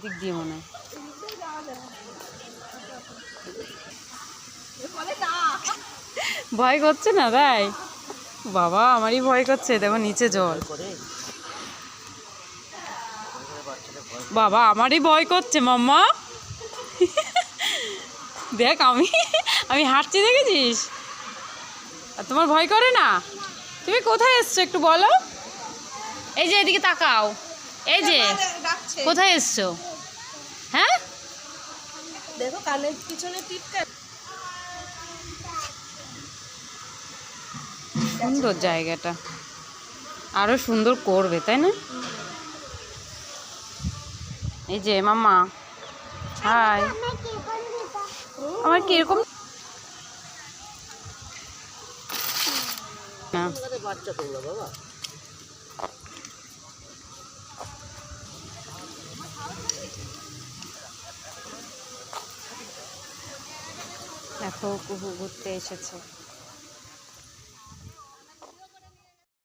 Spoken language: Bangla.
দিক দিয়ে মনে হয় ভয় করছে না তাই? বাবা আমারই ভয় করছে, দেখো নিচে জল। বাবা আমারই ভয় করছে মাম্মা। দেখ আমি আমি হাঁটছি, দেখেছিস? আর তোমার ভয় করে না? তুমি কোথায় এসছো একটু বলো। এই যে এদিকে তাকাও, এই যে কোথায় এসছো? হ্যাঁ দেখো কানের পিছনে টিপটা। সুন্দর জায়গাটা, আরো সুন্দর করবে তাই না? এই যে মাম্মা হাই, আমার কিরকম না বাচ্চা তোমরা বাবা। দেখো কুহু ঘুরতে এসেছে।